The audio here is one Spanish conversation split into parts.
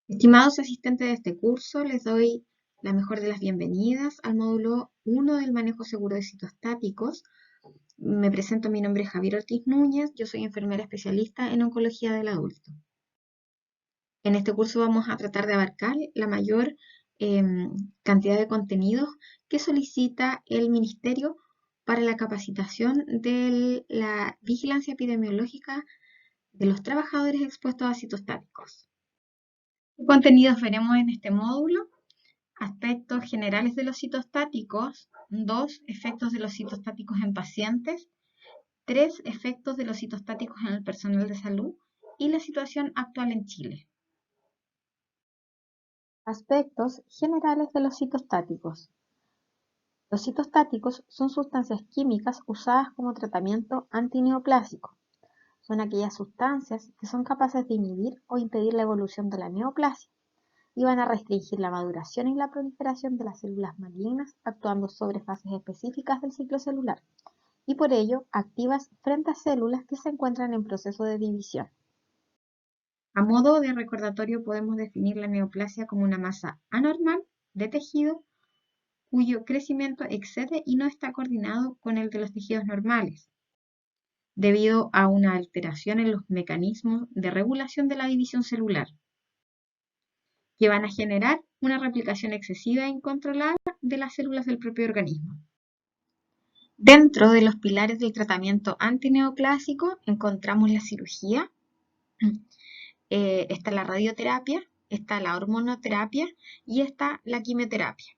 Estimados asistentes de este curso, les doy la mejor de las bienvenidas al módulo 1 del manejo seguro de citostáticos. Me presento, mi nombre es Javier Ortiz Núñez, yo soy enfermera especialista en oncología del adulto. En este curso vamos a tratar de abarcar la mayor cantidad de contenidos que solicita el Ministerio para la capacitación de la vigilancia epidemiológica de los trabajadores expuestos a citostáticos. ¿Qué contenidos veremos en este módulo? Aspectos generales de los citostáticos. 2. Efectos de los citostáticos en pacientes. 3. Efectos de los citostáticos en el personal de salud. Y la situación actual en Chile. Aspectos generales de los citostáticos. Los citostáticos son sustancias químicas usadas como tratamiento antineoplásico. Son aquellas sustancias que son capaces de inhibir o impedir la evolución de la neoplasia y van a restringir la maduración y la proliferación de las células malignas, actuando sobre fases específicas del ciclo celular, y por ello activas frente a células que se encuentran en proceso de división. A modo de recordatorio podemos definir la neoplasia como una masa anormal de tejido cuyo crecimiento excede y no está coordinado con el de los tejidos normales, debido a una alteración en los mecanismos de regulación de la división celular, que van a generar una replicación excesiva e incontrolada de las células del propio organismo. Dentro de los pilares del tratamiento antineoplásico encontramos la cirugía, está la radioterapia, está la hormonoterapia y está la quimioterapia.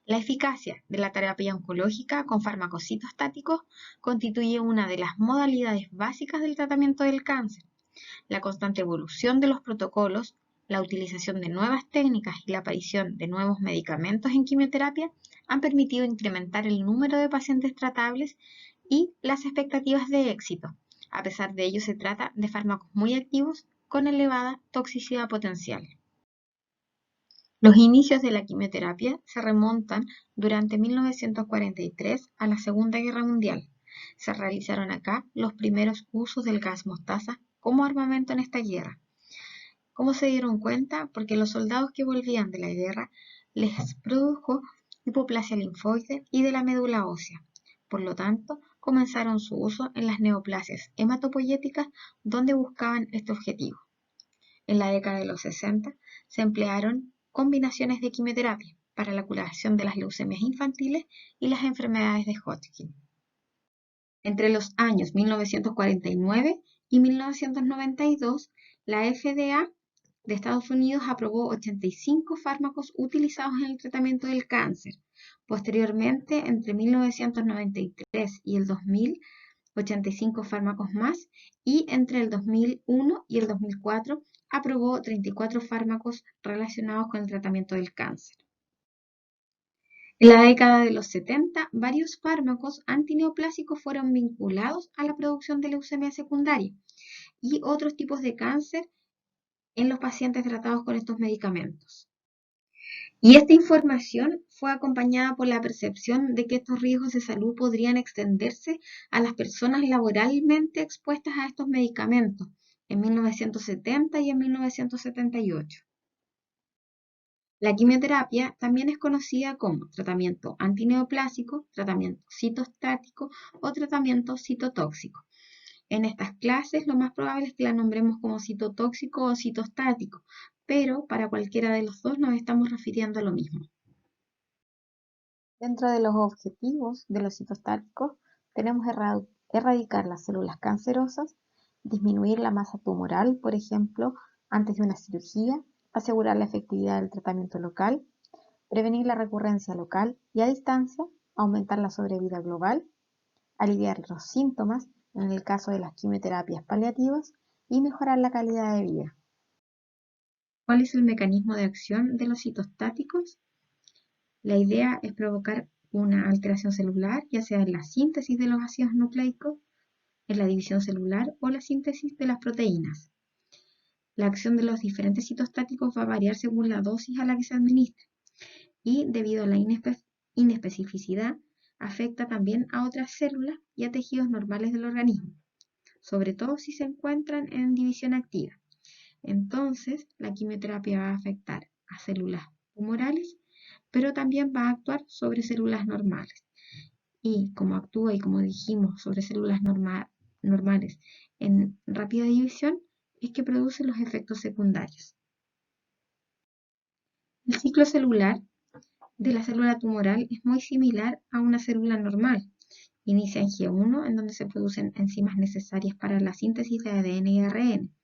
La eficacia de la terapia oncológica con fármacos citostáticos constituye una de las modalidades básicas del tratamiento del cáncer. La constante evolución de los protocolos, la utilización de nuevas técnicas y la aparición de nuevos medicamentos en quimioterapia han permitido incrementar el número de pacientes tratables y las expectativas de éxito. A pesar de ello, se trata de fármacos muy activos con elevada toxicidad potencial. Los inicios de la quimioterapia se remontan durante 1943 a la Segunda Guerra Mundial. Se realizaron acá los primeros usos del gas mostaza como armamento en esta guerra. ¿Cómo se dieron cuenta? Porque los soldados que volvían de la guerra les produjo hipoplasia linfoide y de la médula ósea. Por lo tanto, comenzaron su uso en las neoplasias hematopoyéticas donde buscaban este objetivo. En la década de los 60 se emplearon combinaciones de quimioterapia para la curación de las leucemias infantiles y las enfermedades de Hodgkin. Entre los años 1949 y 1992, la FDA de Estados Unidos aprobó 85 fármacos utilizados en el tratamiento del cáncer. Posteriormente, entre 1993 y el 2000, 85 fármacos más, y entre el 2001 y el 2004 aprobó 34 fármacos relacionados con el tratamiento del cáncer. En la década de los 70, varios fármacos antineoplásicos fueron vinculados a la producción de leucemia secundaria y otros tipos de cáncer en los pacientes tratados con estos medicamentos. Y esta información fue acompañada por la percepción de que estos riesgos de salud podrían extenderse a las personas laboralmente expuestas a estos medicamentos en 1970 y en 1978. La quimioterapia también es conocida como tratamiento antineoplásico, tratamiento citostático o tratamiento citotóxico. En estas clases lo más probable es que la nombremos como citotóxico o citostático, pero para cualquiera de los dos nos estamos refiriendo a lo mismo. Dentro de los objetivos de los citostáticos tenemos erradicar las células cancerosas, disminuir la masa tumoral, por ejemplo, antes de una cirugía, asegurar la efectividad del tratamiento local, prevenir la recurrencia local y a distancia, aumentar la sobrevida global, aliviar los síntomas en el caso de las quimioterapias paliativas y mejorar la calidad de vida. ¿Cuál es el mecanismo de acción de los citostáticos? La idea es provocar una alteración celular, ya sea en la síntesis de los ácidos nucleicos, en la división celular o la síntesis de las proteínas. La acción de los diferentes citostáticos va a variar según la dosis a la que se administre y debido a la inespecificidad afecta también a otras células y a tejidos normales del organismo, sobre todo si se encuentran en división activa. Entonces, la quimioterapia va a afectar a células tumorales, pero también va a actuar sobre células normales. Y como actúa y como dijimos sobre células normales en rápida división, es que produce los efectos secundarios. El ciclo celular de la célula tumoral es muy similar a una célula normal. Inicia en G1, en donde se producen enzimas necesarias para la síntesis de ADN y ARN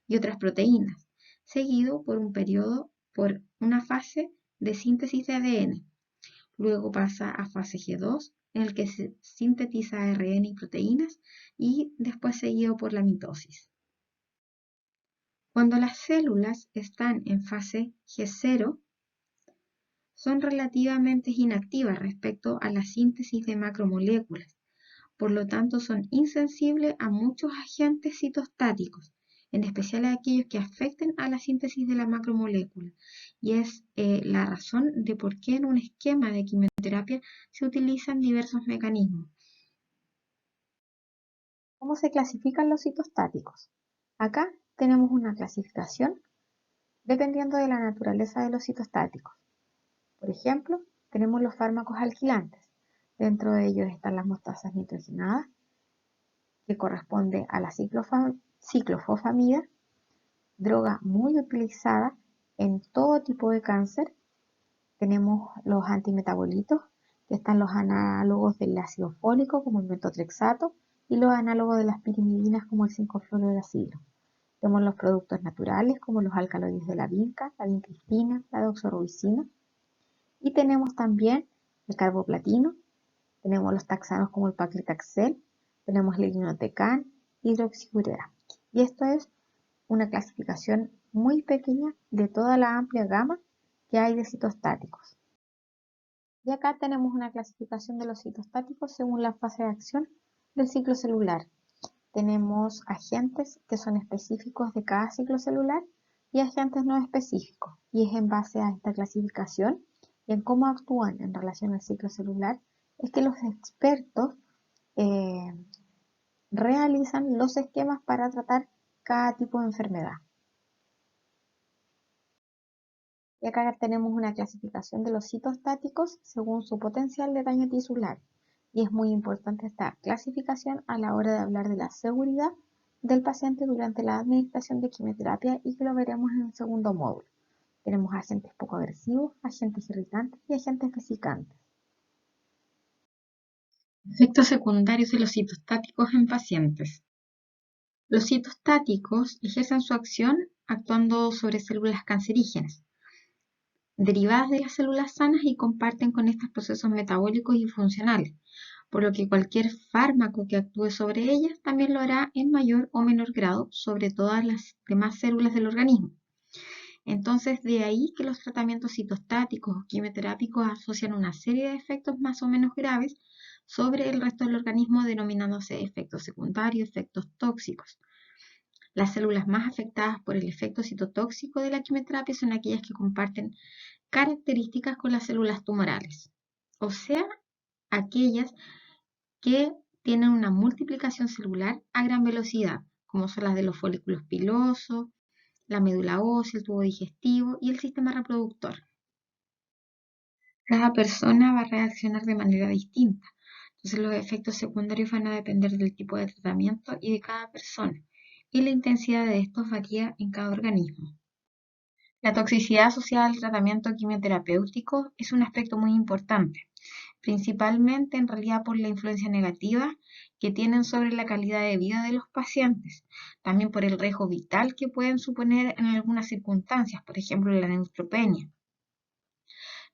y otras proteínas, seguido por una fase de síntesis de ADN. Luego pasa a fase G2, en el que se sintetiza ARN y proteínas, y después seguido por la mitosis. Cuando las células están en fase G0, son relativamente inactivas respecto a la síntesis de macromoléculas, por lo tanto son insensibles a muchos agentes citostáticos, en especial a aquellos que afecten a la síntesis de la macromolécula, y es la razón de por qué en un esquema de quimioterapia se utilizan diversos mecanismos. ¿Cómo se clasifican los citostáticos? Acá tenemos una clasificación dependiendo de la naturaleza de los citostáticos. Por ejemplo, tenemos los fármacos alquilantes. Dentro de ellos están las mostazas nitrogenadas, que corresponde a la ciclofosfamida, droga muy utilizada en todo tipo de cáncer. Tenemos los antimetabolitos, que están los análogos del ácido fólico, como el metotrexato, y los análogos de las pirimidinas, como el 5-fluorouracilo. Tenemos los productos naturales, como los alcaloides de la vincristina, la doxorubicina. Y tenemos también el carboplatino, tenemos los taxanos como el paclitaxel, tenemos el irinotecan, hidroxiurea. Y esto es una clasificación muy pequeña de toda la amplia gama que hay de citostáticos. Y acá tenemos una clasificación de los citostáticos según la fase de acción del ciclo celular. Tenemos agentes que son específicos de cada ciclo celular y agentes no específicos. Y es en base a esta clasificación y en cómo actúan en relación al ciclo celular es que los expertos realizan los esquemas para tratar cada tipo de enfermedad. Y acá tenemos una clasificación de los citostáticos según su potencial de daño tisular. Y es muy importante esta clasificación a la hora de hablar de la seguridad del paciente durante la administración de quimioterapia, y que lo veremos en el segundo módulo. Tenemos agentes poco agresivos, agentes irritantes y agentes vesicantes. Efectos secundarios de los citostáticos en pacientes. Los citostáticos ejercen su acción actuando sobre células cancerígenas, derivadas de las células sanas, y comparten con estos procesos metabólicos y funcionales, por lo que cualquier fármaco que actúe sobre ellas también lo hará en mayor o menor grado sobre todas las demás células del organismo. Entonces, de ahí que los tratamientos citostáticos o quimioterápicos asocian una serie de efectos más o menos graves sobre el resto del organismo, denominándose efectos secundarios, efectos tóxicos. Las células más afectadas por el efecto citotóxico de la quimioterapia son aquellas que comparten características con las células tumorales, o sea, aquellas que tienen una multiplicación celular a gran velocidad, como son las de los folículos pilosos, la médula ósea, el tubo digestivo y el sistema reproductor. Cada persona va a reaccionar de manera distinta, entonces los efectos secundarios van a depender del tipo de tratamiento y de cada persona, y la intensidad de estos varía en cada organismo. La toxicidad asociada al tratamiento quimioterapéutico es un aspecto muy importante, principalmente en realidad por la influencia negativa que tienen sobre la calidad de vida de los pacientes, también por el riesgo vital que pueden suponer en algunas circunstancias, por ejemplo la neutropenia.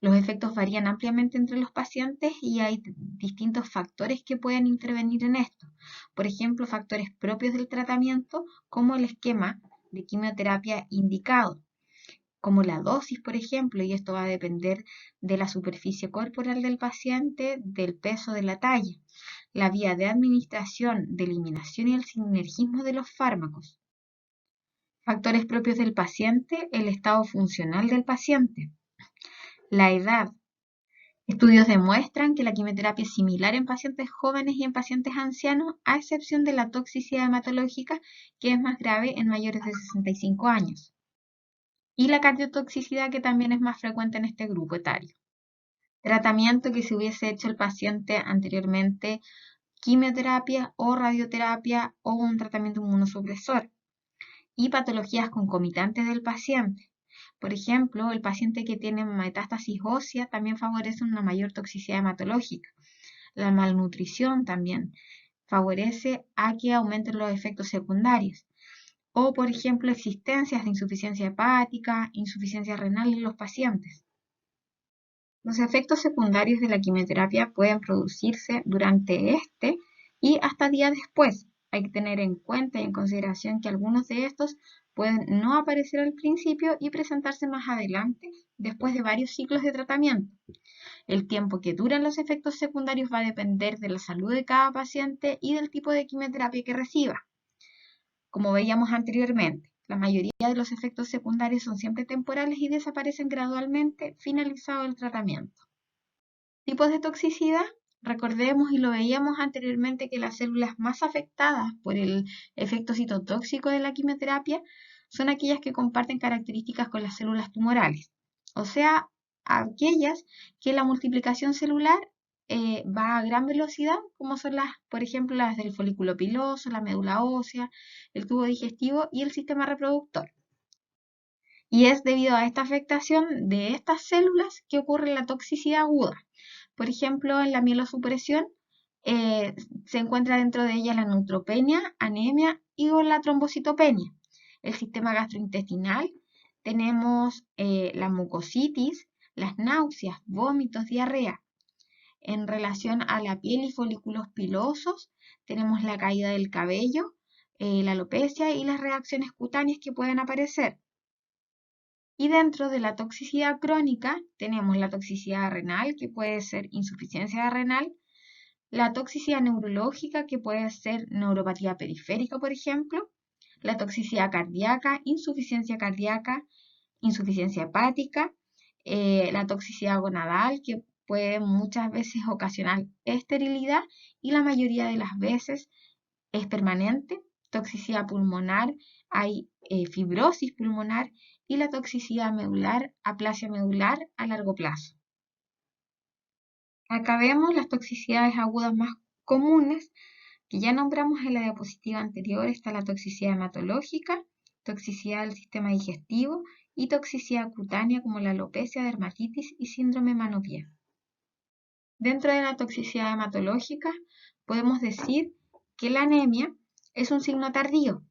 Los efectos varían ampliamente entre los pacientes y hay distintos factores que pueden intervenir en esto. Por ejemplo, factores propios del tratamiento, como el esquema de quimioterapia indicado, como la dosis, por ejemplo, y esto va a depender de la superficie corporal del paciente, del peso, de la talla, la vía de administración, de eliminación y el sinergismo de los fármacos. Factores propios del paciente, el estado funcional del paciente, la edad, Estudios demuestran que la quimioterapia es similar en pacientes jóvenes y en pacientes ancianos, a excepción de la toxicidad hematológica, que es más grave en mayores de 65 años, y la cardiotoxicidad, que también es más frecuente en este grupo etario. Tratamiento que se hubiese hecho el paciente anteriormente: quimioterapia o radioterapia o un tratamiento inmunosupresor, y patologías concomitantes del paciente. Por ejemplo, el paciente que tiene metástasis ósea también favorece una mayor toxicidad hematológica. La malnutrición también favorece a que aumenten los efectos secundarios. O, por ejemplo, existencias de insuficiencia hepática, insuficiencia renal en los pacientes. Los efectos secundarios de la quimioterapia pueden producirse durante este y hasta días después. Hay que tener en cuenta y en consideración que algunos de estos pueden no aparecer al principio y presentarse más adelante, después de varios ciclos de tratamiento. El tiempo que duran los efectos secundarios va a depender de la salud de cada paciente y del tipo de quimioterapia que reciba. Como veíamos anteriormente, la mayoría de los efectos secundarios son siempre temporales y desaparecen gradualmente finalizado el tratamiento. Tipos de toxicidad. Recordemos, y lo veíamos anteriormente, que las células más afectadas por el efecto citotóxico de la quimioterapia son aquellas que comparten características con las células tumorales, o sea, aquellas que la multiplicación celular va a gran velocidad, como son las, por ejemplo, las del folículo piloso, la médula ósea, el tubo digestivo y el sistema reproductor. Y es debido a esta afectación de estas células que ocurre la toxicidad aguda. Por ejemplo, en la mielosupresión se encuentra dentro de ella la neutropenia, anemia y o la trombocitopenia. El sistema gastrointestinal, tenemos la mucositis, las náuseas, vómitos, diarrea. En relación a la piel y folículos pilosos, tenemos la caída del cabello, la alopecia y las reacciones cutáneas que pueden aparecer. Y dentro de la toxicidad crónica tenemos la toxicidad renal, que puede ser insuficiencia renal, la toxicidad neurológica, que puede ser neuropatía periférica, por ejemplo, la toxicidad cardíaca, insuficiencia hepática, la toxicidad gonadal, que puede muchas veces ocasionar esterilidad y la mayoría de las veces es permanente. Toxicidad pulmonar, hay fibrosis pulmonar, y la toxicidad medular, aplasia medular a largo plazo. Acá vemos las toxicidades agudas más comunes que ya nombramos en la diapositiva anterior. Está la toxicidad hematológica, toxicidad del sistema digestivo y toxicidad cutánea, como la alopecia, dermatitis y síndrome mano-pie. Dentro de la toxicidad hematológica podemos decir que la anemia es un signo tardío,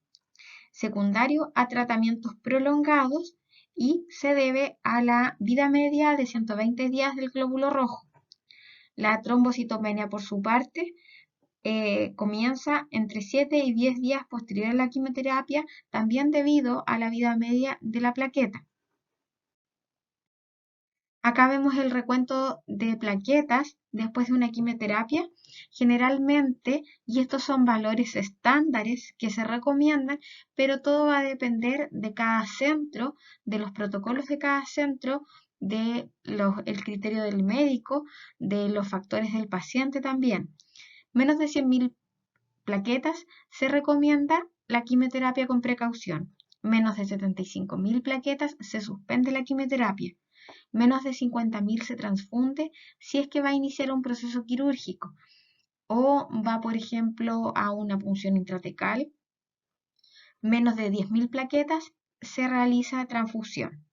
secundario a tratamientos prolongados, y se debe a la vida media de 120 días del glóbulo rojo. La trombocitopenia, por su parte, comienza entre 7 y 10 días posterior a la quimioterapia, también debido a la vida media de la plaqueta. Acá vemos el recuento de plaquetas después de una quimioterapia, generalmente, y estos son valores estándares que se recomiendan, pero todo va a depender de cada centro, de los protocolos de cada centro, de el criterio del médico, de los factores del paciente también. Menos de 100.000 plaquetas se recomienda la quimioterapia con precaución. Menos de 75.000 plaquetas se suspende la quimioterapia. Menos de 50.000 se transfunde si es que va a iniciar un proceso quirúrgico o va, por ejemplo, a una punción intratecal. Menos de 10.000 plaquetas se realiza transfusión.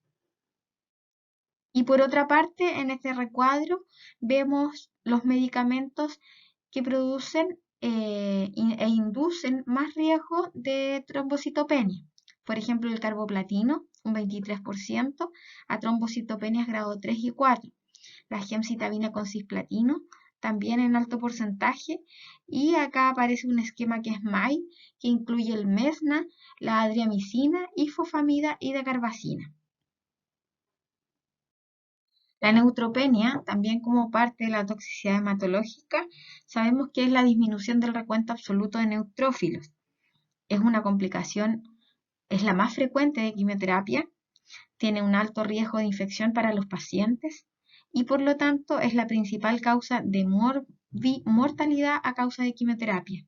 Y por otra parte, en este recuadro vemos los medicamentos que producen e inducen más riesgo de trombocitopenia. Por ejemplo, el carboplatino, un 23%, a trombocitopenias grado 3 y 4. La gemcitabina con cisplatino, también en alto porcentaje. Y acá aparece un esquema que es MAI, que incluye el mesna, la adriamicina, ifosfamida y dacarbazina. La neutropenia, también como parte de la toxicidad hematológica, sabemos que es la disminución del recuento absoluto de neutrófilos. Es una complicación, es la más frecuente de quimioterapia, tiene un alto riesgo de infección para los pacientes y por lo tanto es la principal causa de mortalidad a causa de quimioterapia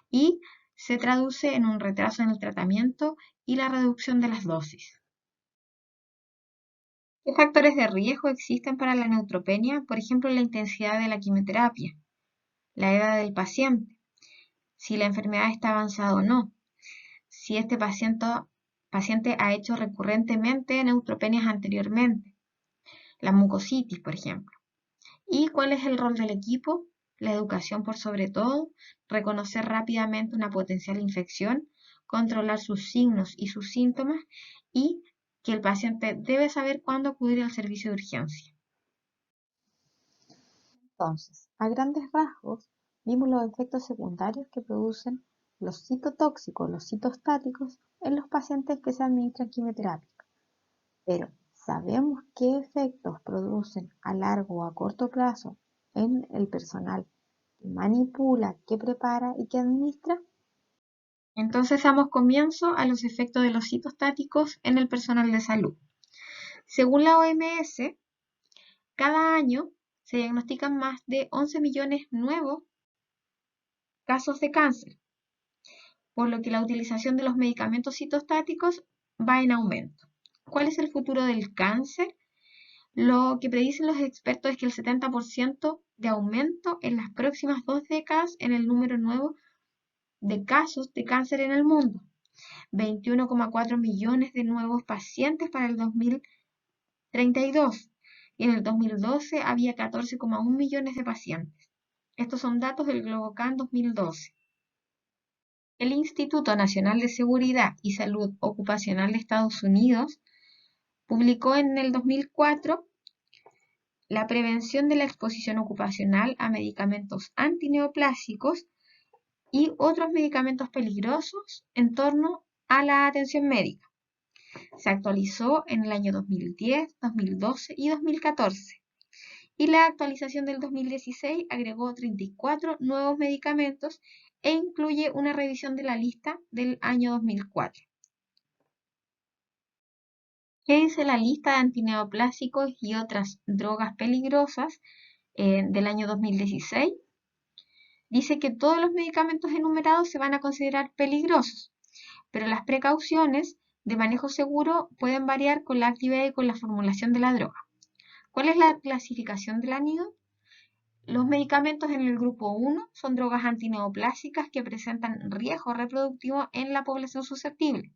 y se traduce en un retraso en el tratamiento y la reducción de las dosis. ¿Qué factores de riesgo existen para la neutropenia? Por ejemplo, la intensidad de la quimioterapia, la edad del paciente, si la enfermedad está avanzada o no, si este paciente ha hecho recurrentemente neutropenias anteriormente, la mucositis, por ejemplo. ¿Y cuál es el rol del equipo? La educación por sobre todo, reconocer rápidamente una potencial infección, controlar sus signos y sus síntomas y que el paciente debe saber cuándo acudir al servicio de urgencia. Entonces, a grandes rasgos, vimos los efectos secundarios que producen los citotóxicos, los citostáticos, en los pacientes que se administran quimioterapia. Pero, ¿sabemos qué efectos producen a largo o a corto plazo en el personal que manipula, que prepara y que administra? Entonces damos comienzo a los efectos de los citostáticos en el personal de salud. Según la OMS, cada año se diagnostican más de 11 millones nuevos casos de cáncer, por lo que la utilización de los medicamentos citostáticos va en aumento. ¿Cuál es el futuro del cáncer? Lo que predicen los expertos es que el 70% de aumento en las próximas 2 décadas en el número nuevo de casos de cáncer en el mundo. 21,4 millones de nuevos pacientes para el 2032 y en el 2012 había 14,1 millones de pacientes. Estos son datos del GloboCan 2012. El Instituto Nacional de Seguridad y Salud Ocupacional de Estados Unidos publicó en el 2004 la prevención de la exposición ocupacional a medicamentos antineoplásicos y otros medicamentos peligrosos en torno a la atención médica. Se actualizó en el año 2010, 2012 y 2014. Y la actualización del 2016 agregó 34 nuevos medicamentos e incluye una revisión de la lista del año 2004. ¿Qué dice la lista de antineoplásicos y otras drogas peligrosas del año 2016? Dice que todos los medicamentos enumerados se van a considerar peligrosos, pero las precauciones de manejo seguro pueden variar con la actividad y con la formulación de la droga. ¿Cuál es la clasificación del ANIDO? Los medicamentos en el grupo 1 son drogas antineoplásicas que presentan riesgo reproductivo en la población susceptible.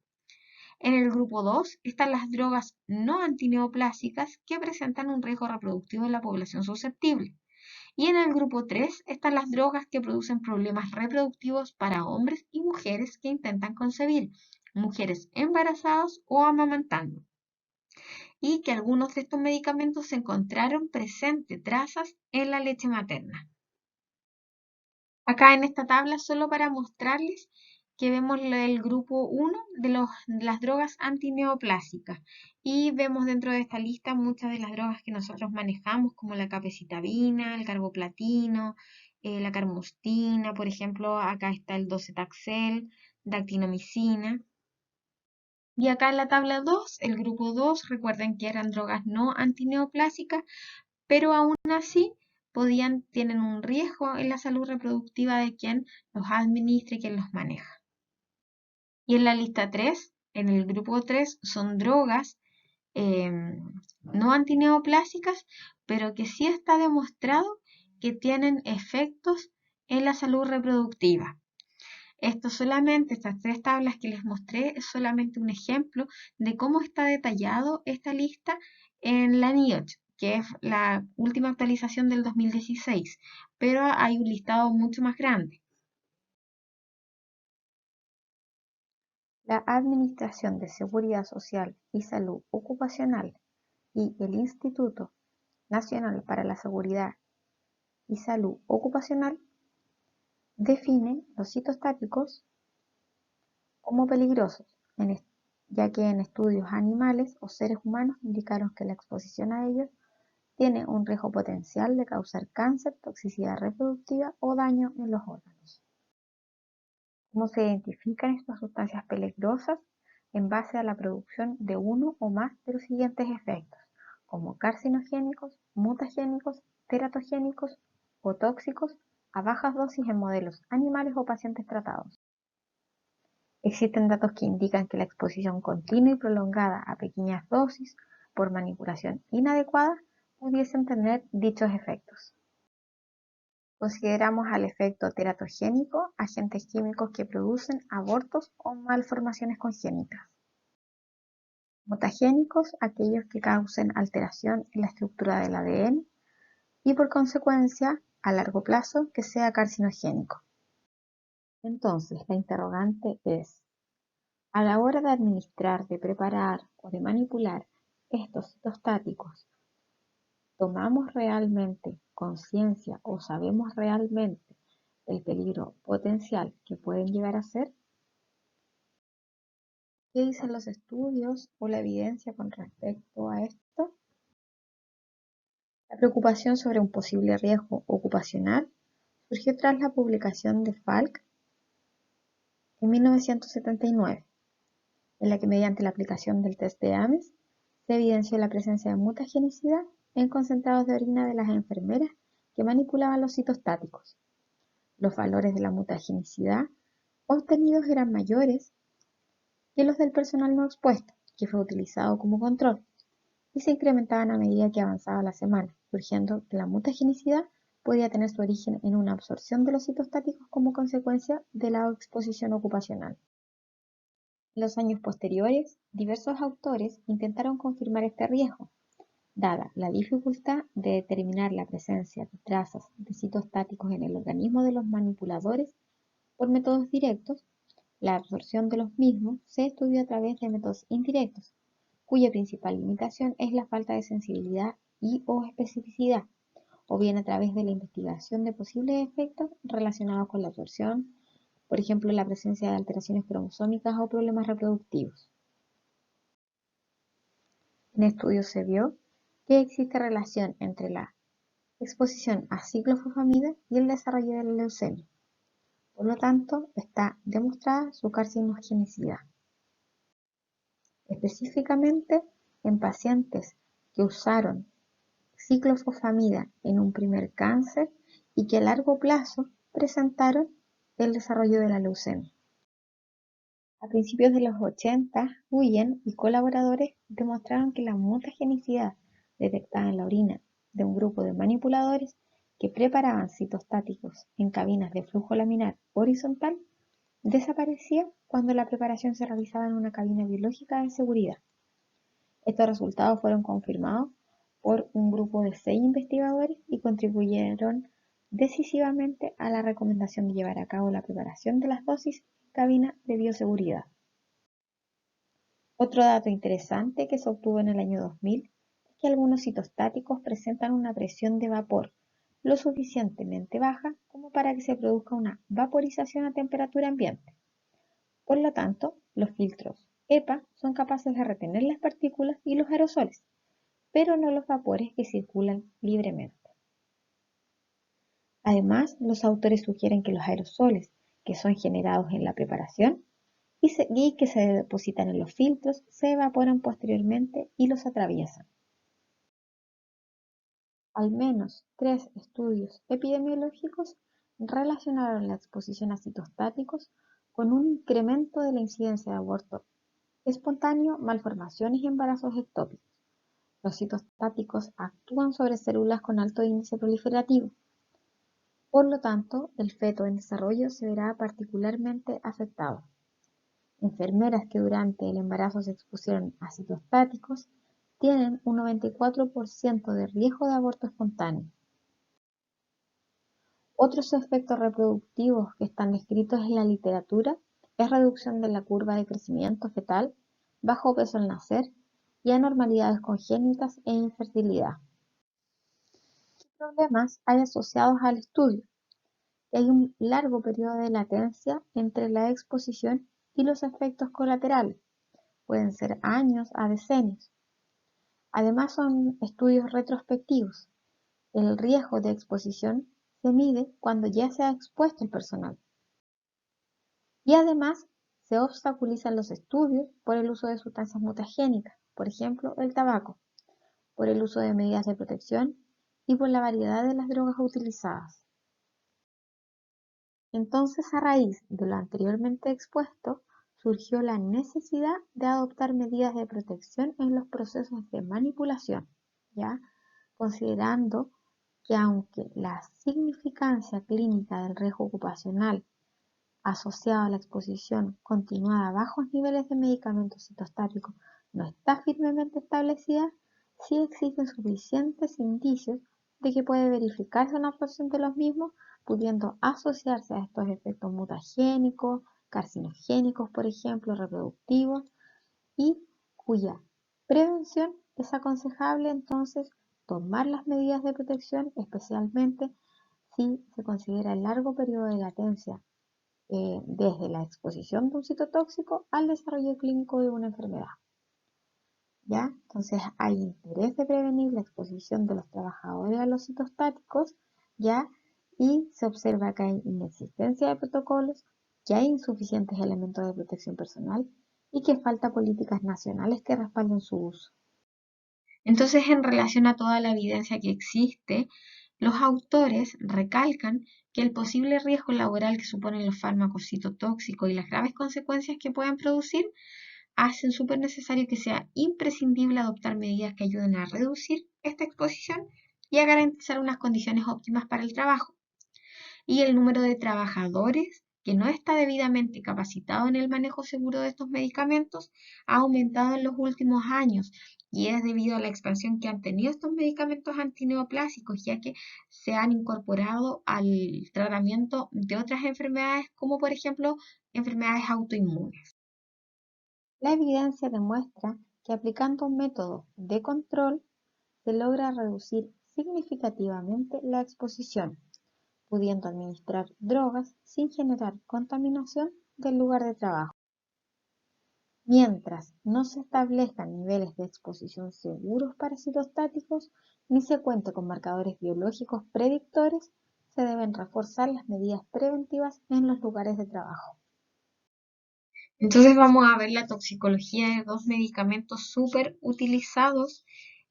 En el grupo 2 están las drogas no antineoplásicas que presentan un riesgo reproductivo en la población susceptible. Y en el grupo 3 están las drogas que producen problemas reproductivos para hombres y mujeres que intentan concebir, mujeres embarazadas o amamantando. Y que algunos de estos medicamentos se encontraron presentes trazas en la leche materna. Acá en esta tabla solo para mostrarles que vemos el grupo 1 de las drogas antineoplásicas y vemos dentro de esta lista muchas de las drogas que nosotros manejamos como la capecitabina, el carboplatino, la carmustina, por ejemplo, acá está el docetaxel, dactinomicina. Y acá en la tabla 2, el grupo 2, recuerden que eran drogas no antineoplásicas, pero aún así tienen un riesgo en la salud reproductiva de quien los administra y quien los maneja. Y en la lista 3, en el grupo 3, son drogas no antineoplásicas, pero que sí está demostrado que tienen efectos en la salud reproductiva. Estas 3 tablas que les mostré, es solamente un ejemplo de cómo está detallado esta lista en la NIOSH, que es la última actualización del 2016, pero hay un listado mucho más grande. La Administración de Seguridad Social y Salud Ocupacional y el Instituto Nacional para la Seguridad y Salud Ocupacional definen los citostáticos como peligrosos, ya que en estudios animales o seres humanos indicaron que la exposición a ellos tiene un riesgo potencial de causar cáncer, toxicidad reproductiva o daño en los órganos. ¿Cómo se identifican estas sustancias peligrosas? En base a la producción de uno o más de los siguientes efectos, como carcinogénicos, mutagénicos, teratogénicos o tóxicos a bajas dosis en modelos animales o pacientes tratados. Existen datos que indican que la exposición continua y prolongada a pequeñas dosis por manipulación inadecuada pudiesen tener dichos efectos. Consideramos al efecto teratogénico agentes químicos que producen abortos o malformaciones congénitas. Mutagénicos, aquellos que causen alteración en la estructura del ADN y por consecuencia, a largo plazo, que sea carcinogénico. Entonces, la interrogante es, a la hora de administrar, de preparar o de manipular estos citostáticos, ¿tomamos realmente conciencia o sabemos realmente el peligro potencial que pueden llegar a ser? ¿Qué dicen los estudios o la evidencia con respecto a esto? La preocupación sobre un posible riesgo ocupacional surgió tras la publicación de Falk en 1979, en la que mediante la aplicación del test de Ames se evidenció la presencia de mutagenicidad en concentrados de orina de las enfermeras que manipulaban los citostáticos. Los valores de la mutagenicidad obtenidos eran mayores que los del personal no expuesto, que fue utilizado como control, y se incrementaban a medida que avanzaba la semana, surgiendo que la mutagenicidad podía tener su origen en una absorción de los citostáticos como consecuencia de la exposición ocupacional. En los años posteriores, diversos autores intentaron confirmar este riesgo, dada la dificultad de determinar la presencia de trazas de citostáticos en el organismo de los manipuladores por métodos directos. La absorción de los mismos se estudió a través de métodos indirectos, cuya principal limitación es la falta de sensibilidad y o especificidad, o bien a través de la investigación de posibles efectos relacionados con la absorción, por ejemplo, la presencia de alteraciones cromosómicas o problemas reproductivos. En estudios se vio que existe relación entre la exposición a ciclofosfamida y el desarrollo de la leucemia. Por lo tanto, está demostrada su carcinogenicidad. Específicamente en pacientes que usaron ciclofosfamida en un primer cáncer y que a largo plazo presentaron el desarrollo de la leucemia. A principios de los 80, Nguyen y colaboradores demostraron que la mutagenicidad detectada en la orina de un grupo de manipuladores que preparaban citostáticos en cabinas de flujo laminar horizontal desaparecía cuando la preparación se realizaba en una cabina biológica de seguridad. Estos resultados fueron confirmados por un grupo de 6 investigadores y contribuyeron decisivamente a la recomendación de llevar a cabo la preparación de las dosis en cabina de bioseguridad. Otro dato interesante que se obtuvo en el año 2000 es que algunos citostáticos presentan una presión de vapor lo suficientemente baja como para que se produzca una vaporización a temperatura ambiente. Por lo tanto, los filtros EPA son capaces de retener las partículas y los aerosoles, pero no los vapores que circulan libremente. Además, los autores sugieren que los aerosoles que son generados en la preparación y que se depositan en los filtros se evaporan posteriormente y los atraviesan. Al menos 3 estudios epidemiológicos relacionaron la exposición a citostáticos con un incremento de la incidencia de aborto espontáneo, malformaciones y embarazos ectópicos. Los citostáticos actúan sobre células con alto índice proliferativo. Por lo tanto, el feto en desarrollo se verá particularmente afectado. Enfermeras que durante el embarazo se expusieron a citostáticos tienen un 94% de riesgo de aborto espontáneo. Otros efectos reproductivos que están descritos en la literatura es reducción de la curva de crecimiento fetal, bajo peso al nacer y anormalidades congénitas e infertilidad. ¿Qué problemas hay asociados al estudio? Que hay un largo periodo de latencia entre la exposición y los efectos colaterales. Pueden ser años a decenios. Además son estudios retrospectivos. El riesgo de exposición se mide cuando ya se ha expuesto el personal. Y además se obstaculizan los estudios por el uso de sustancias mutagénicas, por ejemplo el tabaco, por el uso de medidas de protección y por la variedad de las drogas utilizadas. Entonces, a raíz de lo anteriormente expuesto, surgió la necesidad de adoptar medidas de protección en los procesos de manipulación, ¿ya? Considerando que aunque la significancia clínica del riesgo ocupacional asociado a la exposición continuada a bajos niveles de medicamentos citostáticos no está firmemente establecida, sí existen suficientes indicios de que puede verificarse una absorción de los mismos, pudiendo asociarse a estos efectos mutagénicos, carcinogénicos, por ejemplo, reproductivos, y cuya prevención es aconsejable entonces tomar las medidas de protección, especialmente si se considera el largo periodo de latencia desde la exposición de un citotóxico al desarrollo clínico de una enfermedad. ¿Ya? Entonces hay interés de prevenir la exposición de los trabajadores a los citostáticos, ¿ya? Y se observa que hay inexistencia de protocolos, que hay insuficientes elementos de protección personal y que falta políticas nacionales que respalden su uso. Entonces, en relación a toda la evidencia que existe, los autores recalcan que el posible riesgo laboral que suponen los fármacos citotóxicos y las graves consecuencias que pueden producir hacen súper necesario que sea imprescindible adoptar medidas que ayuden a reducir esta exposición y a garantizar unas condiciones óptimas para el trabajo. Y el número de trabajadores que no está debidamente capacitado en el manejo seguro de estos medicamentos ha aumentado en los últimos años y es debido a la expansión que han tenido estos medicamentos antineoplásicos, ya que se han incorporado al tratamiento de otras enfermedades como por ejemplo enfermedades autoinmunes. La evidencia demuestra que aplicando un método de control se logra reducir significativamente la exposición, pudiendo administrar drogas sin generar contaminación del lugar de trabajo. Mientras no se establezcan niveles de exposición seguros para citostáticos ni se cuente con marcadores biológicos predictores, se deben reforzar las medidas preventivas en los lugares de trabajo. Entonces vamos a ver la toxicología de dos medicamentos súper utilizados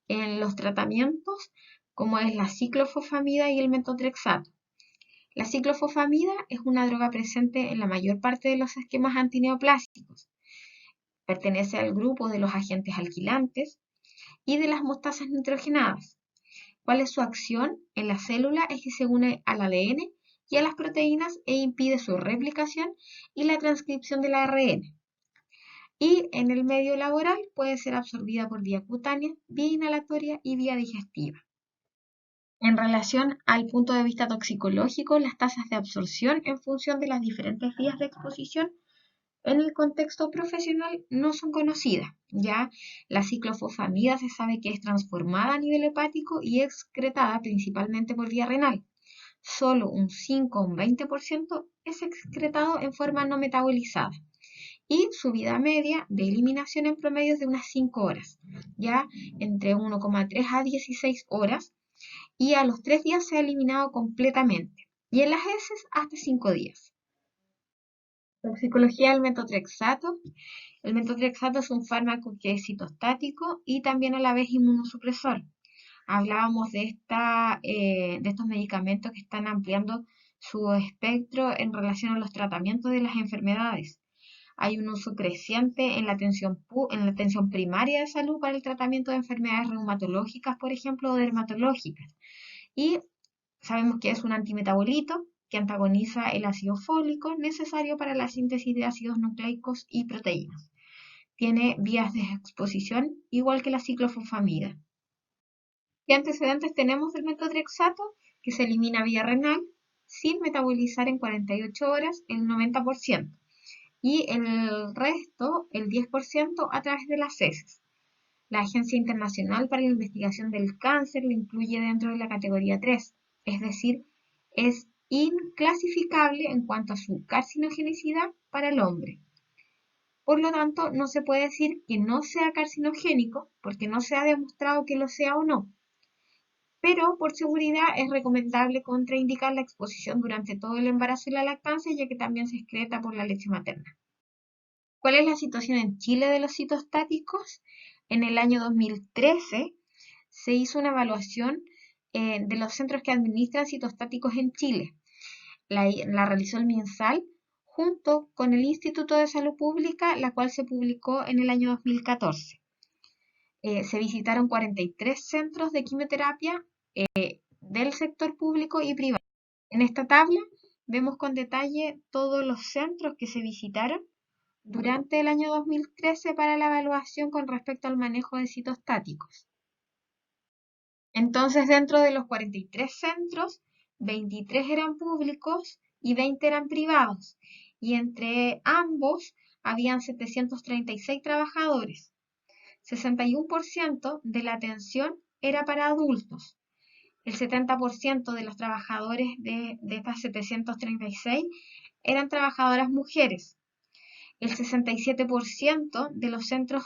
en los tratamientos, como es la ciclofosfamida y el metotrexato. La ciclofosfamida es una droga presente en la mayor parte de los esquemas antineoplásticos. Pertenece al grupo de los agentes alquilantes y de las mostasas nitrogenadas. ¿Cuál es su acción en la célula? Es que se une al ADN y a las proteínas e impide su replicación y la transcripción del ARN. Y en el medio laboral puede ser absorbida por vía cutánea, vía inhalatoria y vía digestiva. En relación al punto de vista toxicológico, las tasas de absorción en función de las diferentes vías de exposición en el contexto profesional no son conocidas. Ya la ciclofosfamida se sabe que es transformada a nivel hepático y excretada principalmente por vía renal. Solo un 5 o un 20% es excretado en forma no metabolizada. Y su vida media de eliminación en promedio es de unas 5 horas, ya entre 1,3 a 16 horas, y a los 3 días se ha eliminado completamente, y en las heces hasta 5 días. Toxicología del metotrexato. El metotrexato es un fármaco que es citostático y también a la vez inmunosupresor. Hablábamos de estos medicamentos que están ampliando su espectro en relación a los tratamientos de las enfermedades. Hay un uso creciente en la atención primaria de salud para el tratamiento de enfermedades reumatológicas, por ejemplo, o dermatológicas. Y sabemos que es un antimetabolito que antagoniza el ácido fólico necesario para la síntesis de ácidos nucleicos y proteínas. Tiene vías de exposición igual que la ciclofosfamida. ¿Qué antecedentes tenemos del metotrexato? Que se elimina vía renal sin metabolizar en 48 horas el 90%. Y el resto, el 10%, a través de las heces. La Agencia Internacional para la Investigación del Cáncer lo incluye dentro de la categoría 3, es decir, es inclasificable en cuanto a su carcinogenicidad para el hombre. Por lo tanto, no se puede decir que no sea carcinogénico, porque no se ha demostrado que lo sea o no. Pero por seguridad es recomendable contraindicar la exposición durante todo el embarazo y la lactancia, ya que también se excreta por la leche materna. ¿Cuál es la situación en Chile de los citostáticos? En el año 2013 se hizo una evaluación de los centros que administran citostáticos en Chile. La realizó el MinSal junto con el Instituto de Salud Pública, la cual se publicó en el año 2014. Se visitaron 43 centros de quimioterapia del sector público y privado. En esta tabla vemos con detalle todos los centros que se visitaron durante el año 2013 para la evaluación con respecto al manejo de citostáticos. Entonces, dentro de los 43 centros, 23 eran públicos y 20 eran privados, y entre ambos habían 736 trabajadores. 61% de la atención era para adultos. El 70% de los trabajadores de estas 736 eran trabajadoras mujeres. El 67% de los centros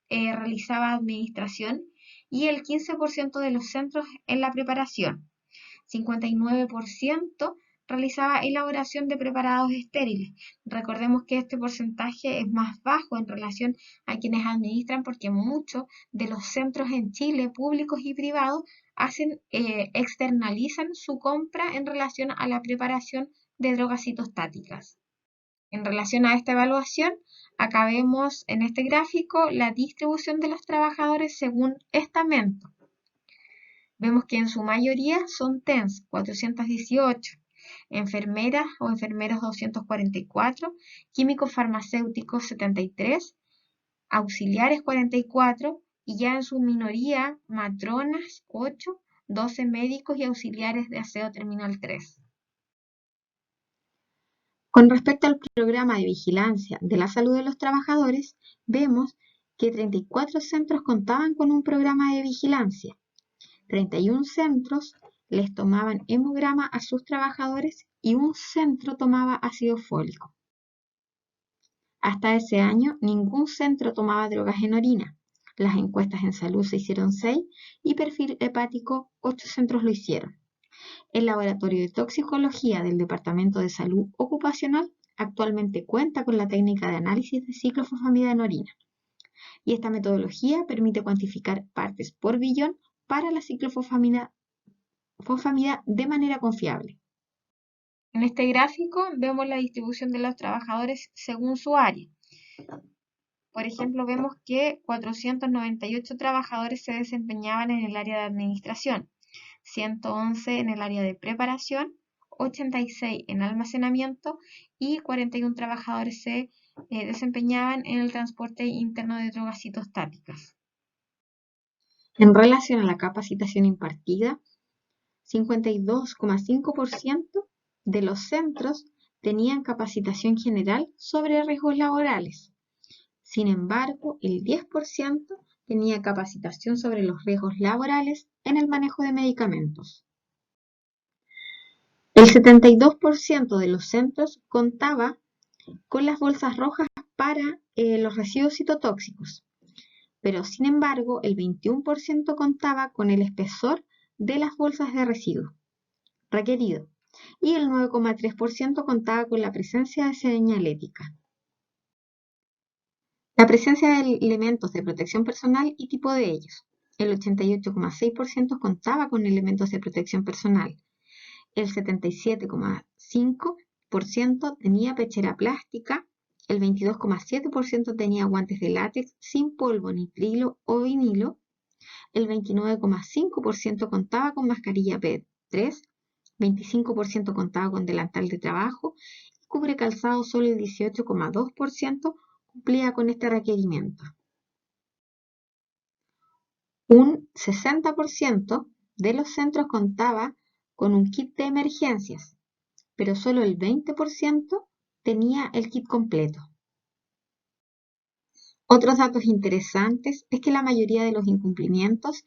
realizaba administración y el 15% de los centros en la preparación. 59% realizaba elaboración de preparados estériles. Recordemos que este porcentaje es más bajo en relación a quienes administran, porque muchos de los centros en Chile, públicos y privados, externalizan su compra en relación a la preparación de drogas citostáticas. En relación a esta evaluación, acá vemos en este gráfico la distribución de los trabajadores según estamento. Vemos que en su mayoría son TENS 418, enfermeras o enfermeros 244, químicos farmacéuticos 73, auxiliares 44 y ya en su minoría matronas 8, 12 médicos y auxiliares de aseo terminal 3. Con respecto al programa de vigilancia de la salud de los trabajadores, vemos que 34 centros contaban con un programa de vigilancia. 31 centros les tomaban hemograma a sus trabajadores y un centro tomaba ácido fólico. Hasta ese año, ningún centro tomaba drogas en orina. Las encuestas en salud se hicieron 6 y perfil hepático 8 centros lo hicieron. El Laboratorio de Toxicología del Departamento de Salud Ocupacional actualmente cuenta con la técnica de análisis de ciclofosfamida en orina. Y esta metodología permite cuantificar partes por billón para la ciclofosfamida de manera confiable. En este gráfico vemos la distribución de los trabajadores según su área. Por ejemplo, vemos que 498 trabajadores se desempeñaban en el área de administración, 111 en el área de preparación, 86 en almacenamiento y 41 trabajadores se desempeñaban en el transporte interno de drogas citostáticas. En relación a la capacitación impartida, 52,5% de los centros tenían capacitación general sobre riesgos laborales. Sin embargo, el 10% tenía capacitación sobre los riesgos laborales en el manejo de medicamentos. El 72% de los centros contaba con las bolsas rojas para los residuos citotóxicos, pero sin embargo el 21% contaba con el espesor de las bolsas de residuos requerido y el 9,3% contaba con la presencia de señalética. La presencia de elementos de protección personal y tipo de ellos. El 88,6% contaba con elementos de protección personal. El 77,5% tenía pechera plástica. El 22,7% tenía guantes de látex sin polvo, nitrilo o vinilo. El 29,5% contaba con mascarilla P3. 25% contaba con delantal de trabajo y cubre calzado solo el 18,2% cumplía con este requerimiento. Un 60% de los centros contaba con un kit de emergencias, pero solo el 20% tenía el kit completo. Otros datos interesantes es que la mayoría de los incumplimientos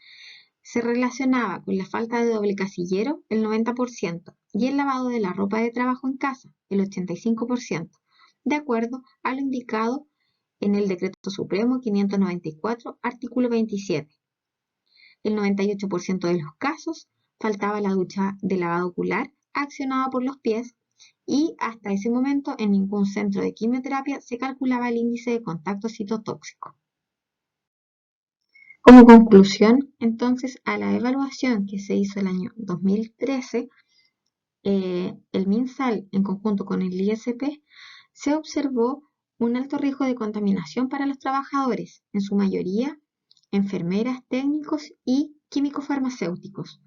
se relacionaba con la falta de doble casillero, el 90%, y el lavado de la ropa de trabajo en casa, el 85%, de acuerdo a lo indicado en el Decreto Supremo 594, artículo 27. El 98% de los casos faltaba la ducha de lavado ocular accionada por los pies y hasta ese momento en ningún centro de quimioterapia se calculaba el índice de contacto citotóxico. Como conclusión, entonces, a la evaluación que se hizo el año 2013, el MinSal, en conjunto con el ISP, se observó un alto riesgo de contaminación para los trabajadores, en su mayoría enfermeras, técnicos y químicos farmacéuticos.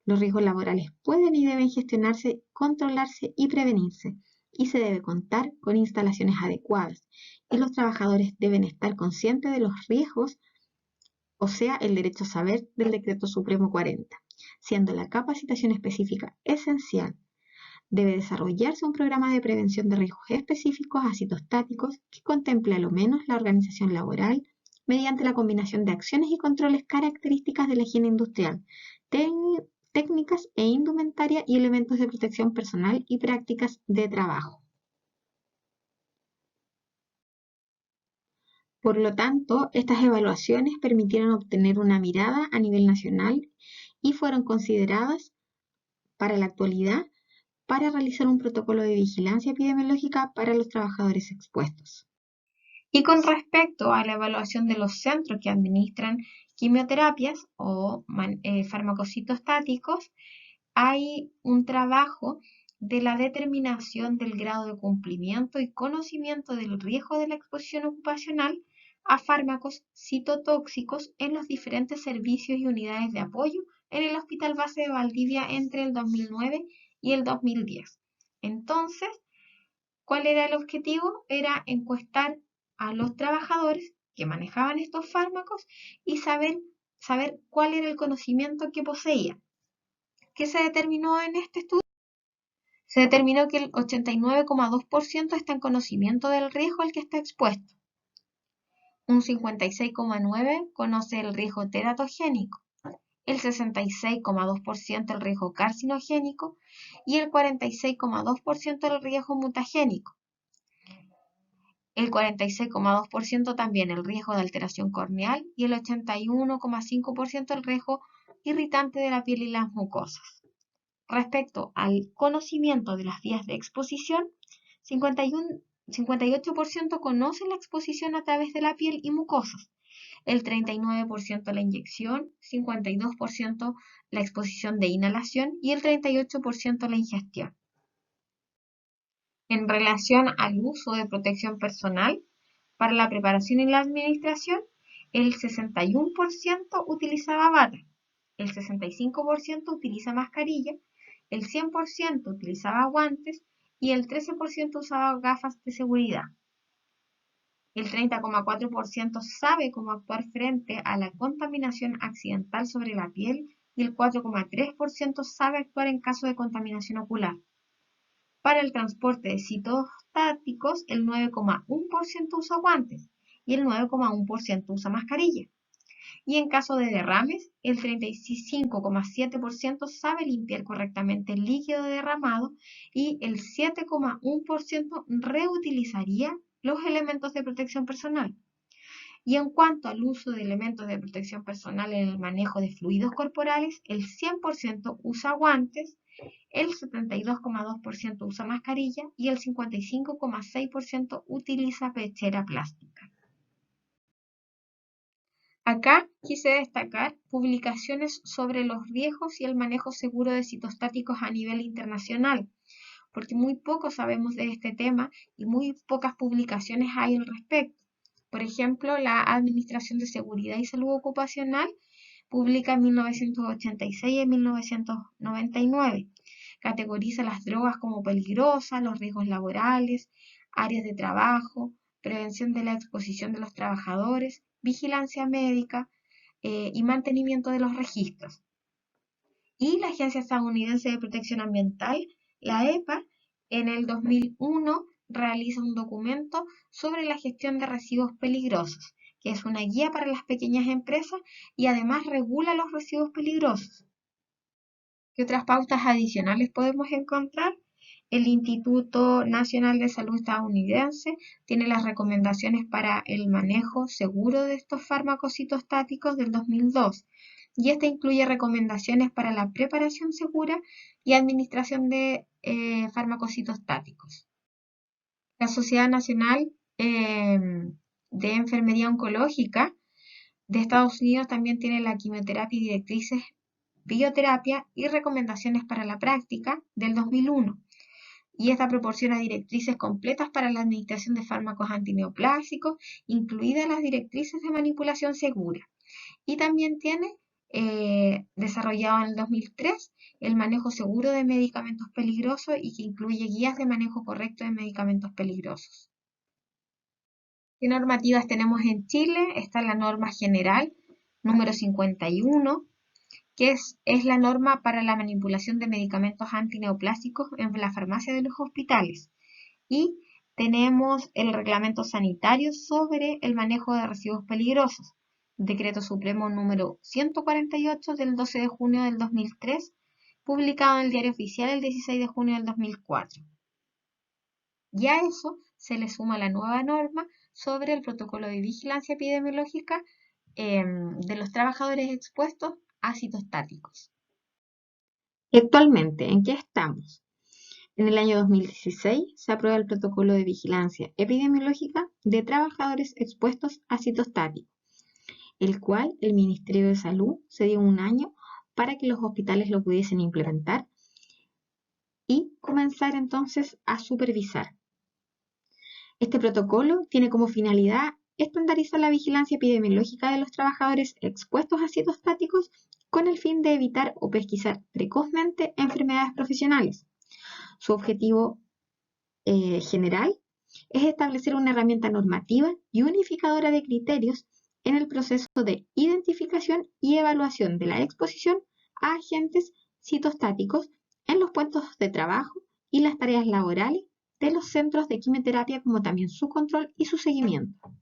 Los riesgos laborales pueden y deben gestionarse, controlarse y prevenirse, y se debe contar con instalaciones adecuadas, y los trabajadores deben estar conscientes de los riesgos, o sea, el derecho a saber del Decreto Supremo 40, siendo la capacitación específica esencial. Debe desarrollarse un programa de prevención de riesgos específicos a citostáticos que contemple a lo menos la organización laboral mediante la combinación de acciones y controles características de la higiene industrial, técnicas e indumentaria y elementos de protección personal y prácticas de trabajo. Por lo tanto, estas evaluaciones permitieron obtener una mirada a nivel nacional y fueron consideradas para la actualidad para realizar un protocolo de vigilancia epidemiológica para los trabajadores expuestos. Y con respecto a la evaluación de los centros que administran quimioterapias o fármacos citostáticos, hay un trabajo de la determinación del grado de cumplimiento y conocimiento del riesgo de la exposición ocupacional a fármacos citotóxicos en los diferentes servicios y unidades de apoyo en el Hospital Base de Valdivia entre el 2009 y el 2010. Entonces, ¿cuál era el objetivo? Era encuestar a los trabajadores que manejaban estos fármacos y saber cuál era el conocimiento que poseían. ¿Qué se determinó en este estudio? Se determinó que el 89,2% está en conocimiento del riesgo al que está expuesto. Un 56,9% conoce el riesgo teratogénico, el 66,2% el riesgo carcinogénico y el 46,2% el riesgo mutagénico. El 46,2% también el riesgo de alteración corneal y el 81,5% el riesgo irritante de la piel y las mucosas. Respecto al conocimiento de las vías de exposición, 58% conoce la exposición a través de la piel y mucosas, el 39% la inyección, 52% la exposición de inhalación y el 38% la ingestión. En relación al uso de protección personal, para la preparación y la administración, el 61% utilizaba bata, el 65% utiliza mascarilla, el 100% utilizaba guantes y el 13% usaba gafas de seguridad. El 30,4% sabe cómo actuar frente a la contaminación accidental sobre la piel y el 4,3% sabe actuar en caso de contaminación ocular. Para el transporte de citostáticos, el 9,1% usa guantes y el 9,1% usa mascarilla. Y en caso de derrames, el 35,7% sabe limpiar correctamente el líquido derramado y el 7,1% reutilizaría los elementos de protección personal. Y en cuanto al uso de elementos de protección personal en el manejo de fluidos corporales, el 100% usa guantes, el 72,2% usa mascarilla y el 55,6% utiliza pechera plástica. Acá quise destacar publicaciones sobre los riesgos y el manejo seguro de citostáticos a nivel internacional, porque muy poco sabemos de este tema y muy pocas publicaciones hay al respecto. Por ejemplo, la Administración de Seguridad y Salud Ocupacional publica en 1986 y en 1999. Categoriza las drogas como peligrosas, los riesgos laborales, áreas de trabajo, prevención de la exposición de los trabajadores, vigilancia médica y mantenimiento de los registros. Y la Agencia Estadounidense de Protección Ambiental, la EPA, en el 2001 realiza un documento sobre la gestión de residuos peligrosos, que es una guía para las pequeñas empresas y además regula los residuos peligrosos. ¿Qué otras pautas adicionales podemos encontrar? El Instituto Nacional de Salud estadounidense tiene las recomendaciones para el manejo seguro de estos fármacos citostáticos del 2002 y este incluye recomendaciones para la preparación segura y administración de fármacos citostáticos. La Sociedad Nacional de Enfermería Oncológica de Estados Unidos también tiene la quimioterapia y directrices bioterapia y recomendaciones para la práctica del 2001. Y esta proporciona directrices completas para la administración de fármacos antineoplásicos, incluidas las directrices de manipulación segura. Y también tiene desarrollado en el 2003 el manejo seguro de medicamentos peligrosos y que incluye guías de manejo correcto de medicamentos peligrosos. ¿Qué normativas tenemos en Chile? Está la norma general número 51, que es la norma para la manipulación de medicamentos antineoplásicos en la farmacia de los hospitales. Y tenemos el reglamento sanitario sobre el manejo de residuos peligrosos, Decreto Supremo número 148 del 12 de junio del 2003, publicado en el Diario Oficial el 16 de junio del 2004. Y a eso se le suma la nueva norma sobre el protocolo de vigilancia epidemiológica de los trabajadores expuestos a citostáticos. Actualmente, ¿en qué estamos? En el año 2016 se aprueba el protocolo de vigilancia epidemiológica de trabajadores expuestos a citostáticos, el cual el Ministerio de Salud se dio un año para que los hospitales lo pudiesen implementar y comenzar entonces a supervisar. Este protocolo tiene como finalidad estandarizar la vigilancia epidemiológica de los trabajadores expuestos a citostáticos con el fin de evitar o pesquisar precozmente enfermedades profesionales. Su objetivo general es establecer una herramienta normativa y unificadora de criterios en el proceso de identificación y evaluación de la exposición a agentes citostáticos en los puestos de trabajo y las tareas laborales de los centros de quimioterapia, como también su control y su seguimiento.